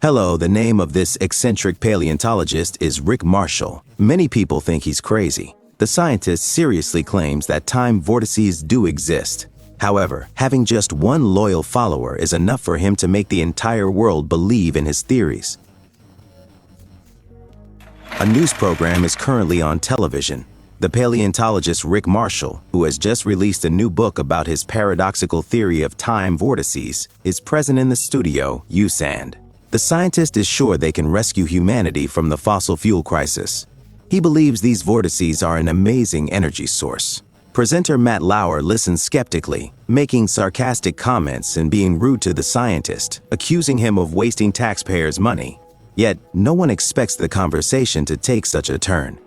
Hello, the name of this eccentric paleontologist is Rick Marshall. Many people think he's crazy. The scientist seriously claims that time vortices do exist. However, having just one loyal follower is enough for him to make the entire world believe in his theories. A news program is currently on television. The paleontologist Rick Marshall, who has just released a new book about his paradoxical theory of time vortices, is present in the studio, USAND. The scientist is sure they can rescue humanity from the fossil fuel crisis. He believes these vortices are an amazing energy source. Presenter Matt Lauer listens skeptically, making sarcastic comments and being rude to the scientist, accusing him of wasting taxpayers' money. Yet, no one expects the conversation to take such a turn.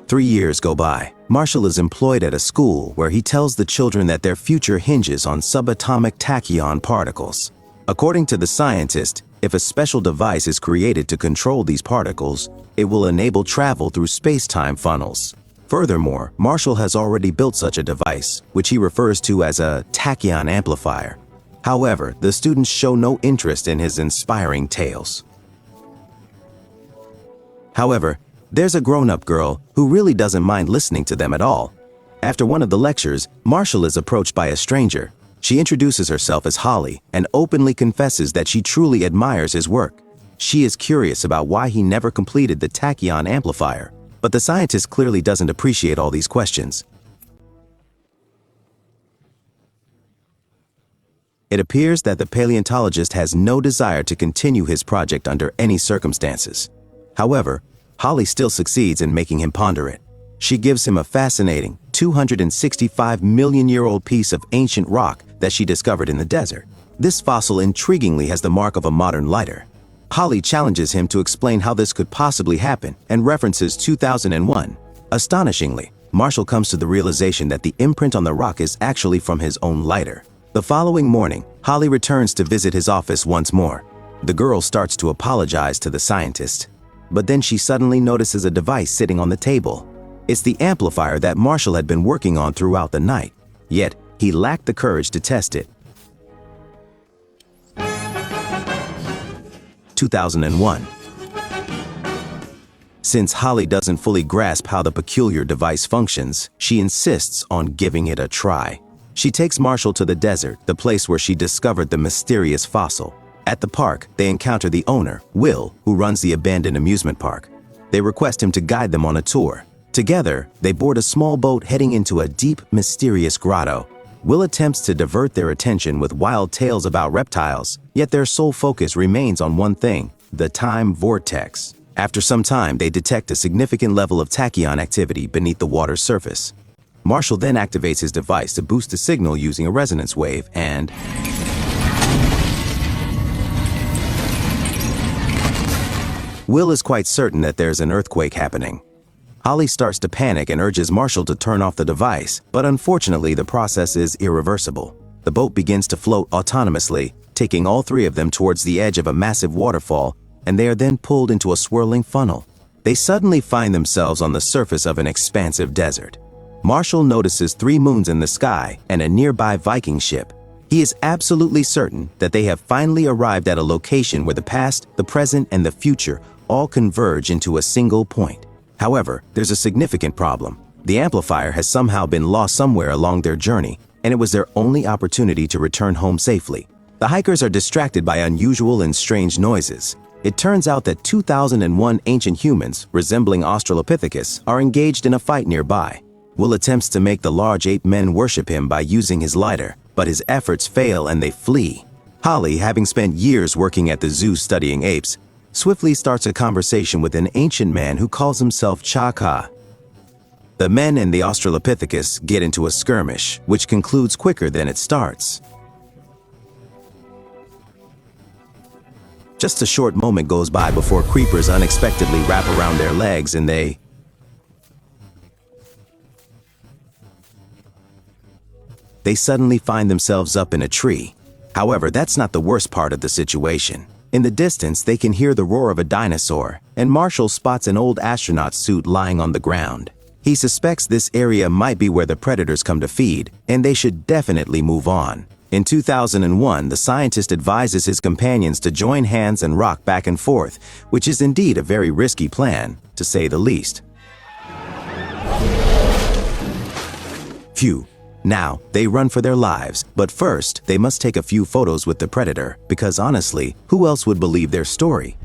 Three years go by. Marshall is employed at a school where he tells the children that their future hinges on subatomic tachyon particles. According to the scientist, if a special device is created to control these particles, it will enable travel through space-time funnels. Furthermore, Marshall has already built such a device, which he refers to as a tachyon amplifier. However, the students show no interest in his inspiring tales. However, there's a grown-up girl who really doesn't mind listening to them at all. After one of the lectures, Marshall is approached by a stranger. She introduces herself as Holly and openly confesses that she truly admires his work. She is curious about why he never completed the tachyon amplifier, but the scientist clearly doesn't appreciate all these questions. It appears that the paleontologist has no desire to continue his project under any circumstances. However, Holly still succeeds in making him ponder it. She gives him a fascinating 265-million-year-old piece of ancient rock that she discovered in the desert. This fossil intriguingly has the mark of a modern lighter. Holly challenges him to explain how this could possibly happen and references 2001. Astonishingly, Marshall comes to the realization that the imprint on the rock is actually from his own lighter. The following morning, Holly returns to visit his office once more. The girl starts to apologize to the scientist. But then she suddenly notices a device sitting on the table. It's the amplifier that Marshall had been working on throughout the night, yet he lacked the courage to test it. 2001. Since Holly doesn't fully grasp how the peculiar device functions, she insists on giving it a try. She takes Marshall to the desert, the place where she discovered the mysterious fossil. At the park, they encounter the owner, Will, who runs the abandoned amusement park. They request him to guide them on a tour. Together, they board a small boat heading into a deep, mysterious grotto. Will attempts to divert their attention with wild tales about reptiles, yet their sole focus remains on one thing: the time vortex. After some time, they detect a significant level of tachyon activity beneath the water's surface. Marshall then activates his device to boost the signal using a resonance wave and... Will is quite certain that there's an earthquake happening. Holly starts to panic and urges Marshall to turn off the device, but unfortunately the process is irreversible. The boat begins to float autonomously, taking all three of them towards the edge of a massive waterfall, and they are then pulled into a swirling funnel. They suddenly find themselves on the surface of an expansive desert. Marshall notices 3 moons in the sky and a nearby Viking ship. He is absolutely certain that they have finally arrived at a location where the past, the present, and the future all converge into a single point. However, there's a significant problem. The amplifier has somehow been lost somewhere along their journey, and it was their only opportunity to return home safely. The hikers are distracted by unusual and strange noises. It turns out that 2001 ancient humans, resembling Australopithecus, are engaged in a fight nearby. Will attempts to make the large ape men worship him by using his lighter, but his efforts fail and they flee. Holly, having spent years working at the zoo studying apes, swiftly starts a conversation with an ancient man who calls himself Chaka. The men and the Australopithecus get into a skirmish, which concludes quicker than it starts. Just a short moment goes by before creepers unexpectedly wrap around their legs and they suddenly find themselves up in a tree. However, that's not the worst part of the situation. In the distance, they can hear the roar of a dinosaur, and Marshall spots an old astronaut suit lying on the ground. He suspects this area might be where the predators come to feed, and they should definitely move on. In 2001, the scientist advises his companions to join hands and rock back and forth, which is indeed a very risky plan, to say the least. Phew. Now, they run for their lives, but first, they must take a few photos with the predator, because honestly, who else would believe their story?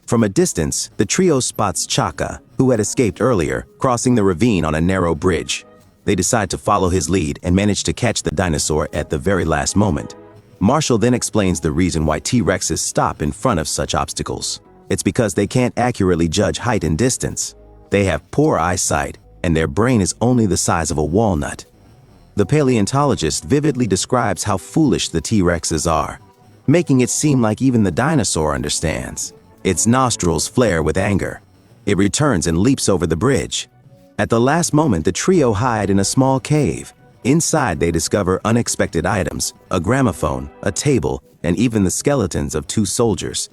From a distance, the trio spots Chaka, who had escaped earlier, crossing the ravine on a narrow bridge. They decide to follow his lead and manage to catch the dinosaur at the very last moment. Marshall then explains the reason why T-Rexes stop in front of such obstacles. It's because they can't accurately judge height and distance. They have poor eyesight, and their brain is only the size of a walnut. The paleontologist vividly describes how foolish the T-Rexes are, making it seem like even the dinosaur understands. Its nostrils flare with anger. It returns and leaps over the bridge. At the last moment, the trio hide in a small cave. Inside, they discover unexpected items, a gramophone, a table, and even the skeletons of 2 soldiers.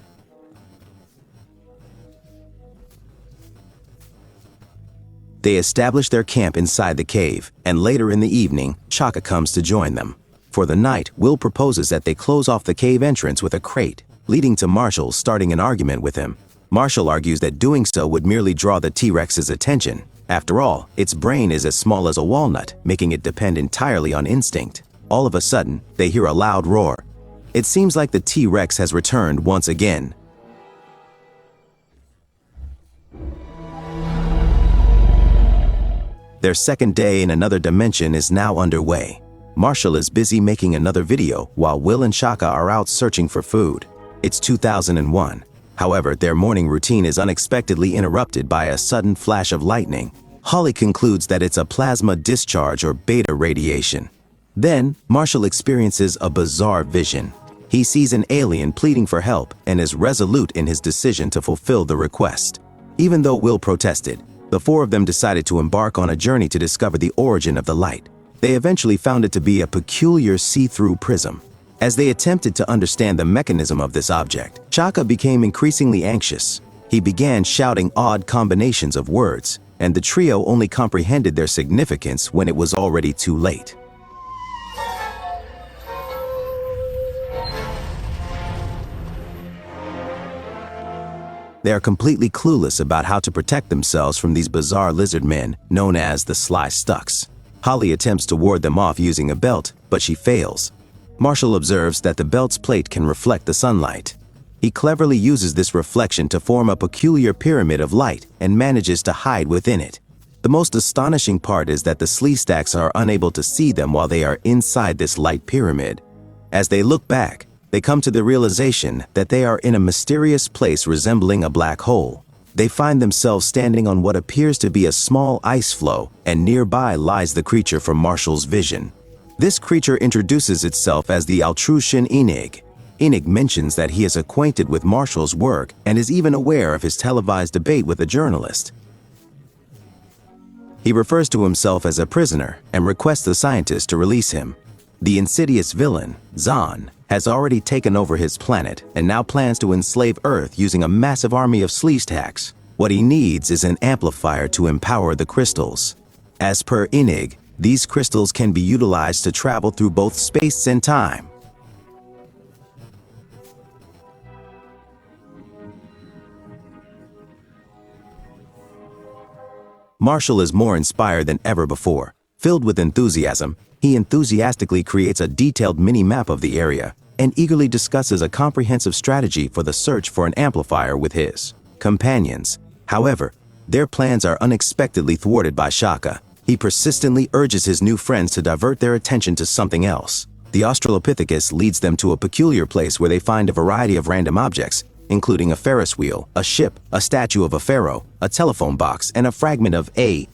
They establish their camp inside the cave, and later in the evening, Chaka comes to join them. For the night, Will proposes that they close off the cave entrance with a crate, leading to Marshall starting an argument with him. Marshall argues that doing so would merely draw the T-Rex's attention. After all, its brain is as small as a walnut, making it depend entirely on instinct. All of a sudden, they hear a loud roar. It seems like the T-Rex has returned once again. Their second day in another dimension is now underway. Marshall is busy making another video while Will and Chaka are out searching for food. It's 2001. However, their morning routine is unexpectedly interrupted by a sudden flash of lightning. Holly concludes that it's a plasma discharge or beta radiation. Then, Marshall experiences a bizarre vision. He sees an alien pleading for help and is resolute in his decision to fulfill the request. Even though Will protested, the 4 of them decided to embark on a journey to discover the origin of the light. They eventually found it to be a peculiar see-through prism. As they attempted to understand the mechanism of this object, Chaka became increasingly anxious. He began shouting odd combinations of words, and the trio only comprehended their significance when it was already too late. They are completely clueless about how to protect themselves from these bizarre lizard men known as the Sly Stucks. Holly attempts to ward them off using a belt, but she fails. Marshall observes that the belt's plate can reflect the sunlight. He cleverly uses this reflection to form a peculiar pyramid of light and manages to hide within it. The most astonishing part is that the Sleestacks are unable to see them while they are inside this light pyramid. As they look back, they come to the realization that they are in a mysterious place resembling a black hole. They find themselves standing on what appears to be a small ice floe, and nearby lies the creature from Marshall's vision. This creature introduces itself as the Altrusian Enig. Enig mentions that he is acquainted with Marshall's work and is even aware of his televised debate with a journalist. He refers to himself as a prisoner and requests the scientist to release him. The insidious villain, Zahn, has already taken over his planet and now plans to enslave Earth using a massive army of Sleestacks. What he needs is an amplifier to empower the crystals. As per Enig, these crystals can be utilized to travel through both space and time. Marshall is more inspired than ever before. Filled with enthusiasm, he enthusiastically creates a detailed mini-map of the area and eagerly discusses a comprehensive strategy for the search for an amplifier with his companions. However, their plans are unexpectedly thwarted by Chaka. He persistently urges his new friends to divert their attention to something else. The Australopithecus leads them to a peculiar place where they find a variety of random objects, including a Ferris wheel, a ship, a statue of a pharaoh, a telephone box, and a fragment of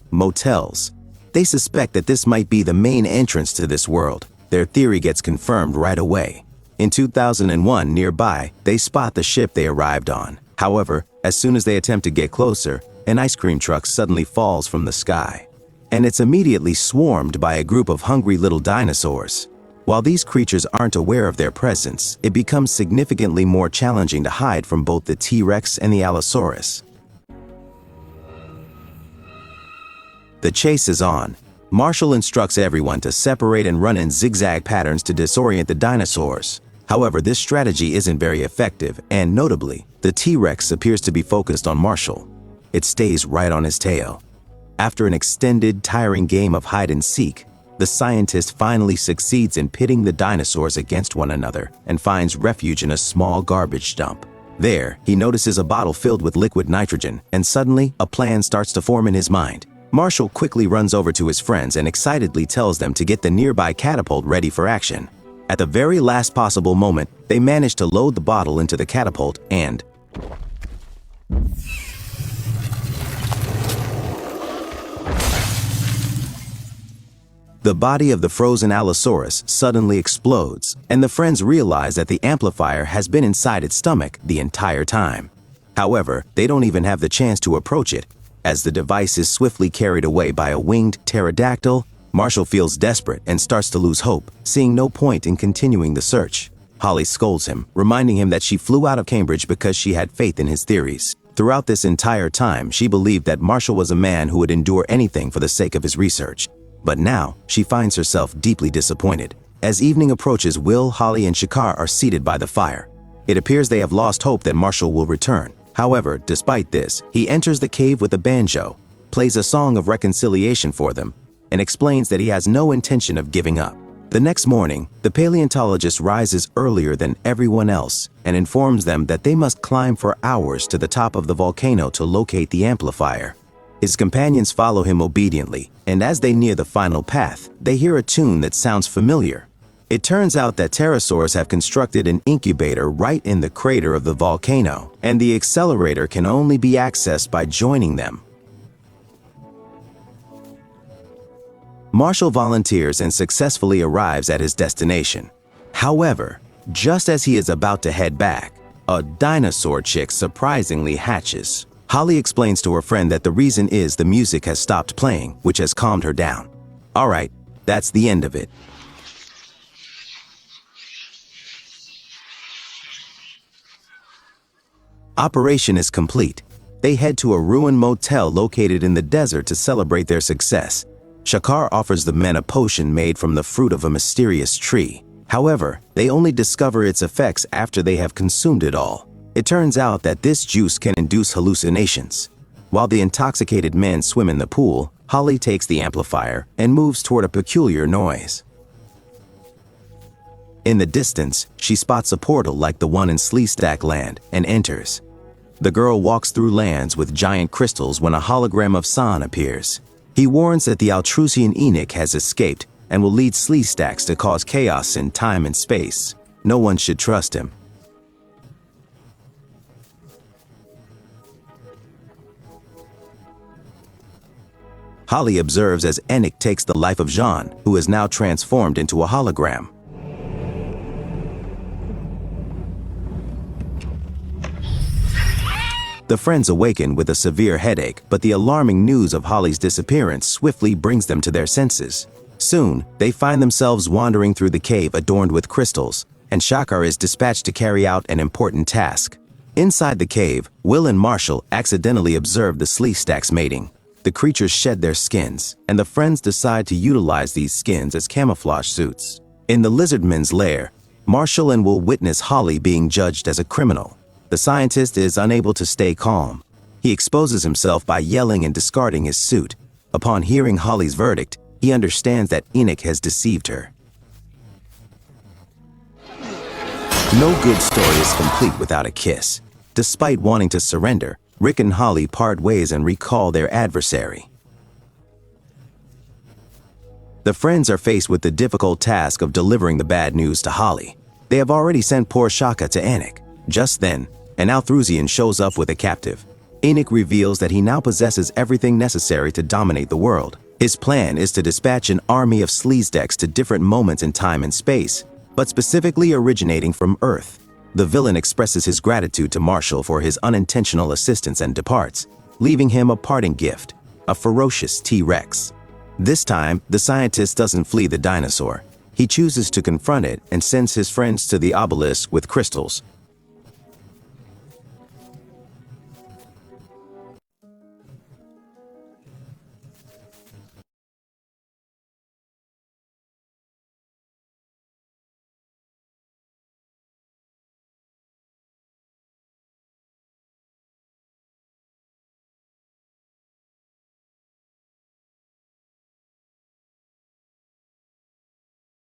motels. They suspect that this might be the main entrance to this world. Their theory gets confirmed right away. In 2001, nearby, they spot the ship they arrived on. However, as soon as they attempt to get closer, an ice cream truck suddenly falls from the sky. And it's immediately swarmed by a group of hungry little dinosaurs. While these creatures aren't aware of their presence, it becomes significantly more challenging to hide from both the T-Rex and the Allosaurus. The chase is on. Marshall instructs everyone to separate and run in zigzag patterns to disorient the dinosaurs. However, this strategy isn't very effective, and notably, the T-Rex appears to be focused on Marshall. It stays right on his tail. After an extended, tiring game of hide-and-seek, the scientist finally succeeds in pitting the dinosaurs against one another and finds refuge in a small garbage dump. There, he notices a bottle filled with liquid nitrogen, and suddenly, a plan starts to form in his mind. Marshall quickly runs over to his friends and excitedly tells them to get the nearby catapult ready for action. At the very last possible moment, they manage to load the bottle into the catapult and... the body of the frozen Allosaurus suddenly explodes, and the friends realize that the amplifier has been inside its stomach the entire time. However, they don't even have the chance to approach it. As the device is swiftly carried away by a winged pterodactyl, Marshall feels desperate and starts to lose hope, seeing no point in continuing the search. Holly scolds him, reminding him that she flew out of Cambridge because she had faith in his theories. Throughout this entire time, she believed that Marshall was a man who would endure anything for the sake of his research. But now, she finds herself deeply disappointed. As evening approaches, Will, Holly, and Shakar are seated by the fire. It appears they have lost hope that Marshall will return. However, despite this, he enters the cave with a banjo, plays a song of reconciliation for them, and explains that he has no intention of giving up. The next morning, the paleontologist rises earlier than everyone else and informs them that they must climb for hours to the top of the volcano to locate the amplifier. His companions follow him obediently, and as they near the final path, they hear a tune that sounds familiar. It turns out that pterosaurs have constructed an incubator right in the crater of the volcano, and the accelerator can only be accessed by joining them. Marshall volunteers and successfully arrives at his destination. However, just as he is about to head back, a dinosaur chick surprisingly hatches. Holly explains to her friend that the reason is the music has stopped playing, which has calmed her down. Alright, that's the end of it. Operation is complete. They head to a ruined motel located in the desert to celebrate their success. Shakar offers the men a potion made from the fruit of a mysterious tree. However, they only discover its effects after they have consumed it all. It turns out that this juice can induce hallucinations. While the intoxicated men swim in the pool, Holly takes the amplifier and moves toward a peculiar noise. In the distance, she spots a portal like the one in Sleestack Land and enters. The girl walks through lands with giant crystals when a hologram of San appears. He warns that the Altrusian Enoch has escaped and will lead Sleestacks to cause chaos in time and space. No one should trust him. Holly observes as Enoch takes the life of Jean, who is now transformed into a hologram. The friends awaken with a severe headache, but the alarming news of Holly's disappearance swiftly brings them to their senses. Soon, they find themselves wandering through the cave adorned with crystals, and Shakar is dispatched to carry out an important task. Inside the cave, Will and Marshall accidentally observe the Sleestacks mating. The creatures shed their skins, and the friends decide to utilize these skins as camouflage suits. In the lizardmen's lair, Marshall and Will witness Holly being judged as a criminal. The scientist is unable to stay calm. He exposes himself by yelling and discarding his suit. Upon hearing Holly's verdict, he understands that Enoch has deceived her. No good story is complete without a kiss. Despite wanting to surrender, Rick and Holly part ways and recall their adversary. The friends are faced with the difficult task of delivering the bad news to Holly. They have already sent poor Shaka to Enoch. Just then, an Altrusian shows up with a captive. Enoch reveals that he now possesses everything necessary to dominate the world. His plan is to dispatch an army of Sleestacks to different moments in time and space, but specifically originating from Earth. The villain expresses his gratitude to Marshall for his unintentional assistance and departs, leaving him a parting gift, a ferocious T-Rex. This time, the scientist doesn't flee the dinosaur. He chooses to confront it and sends his friends to the obelisk with crystals.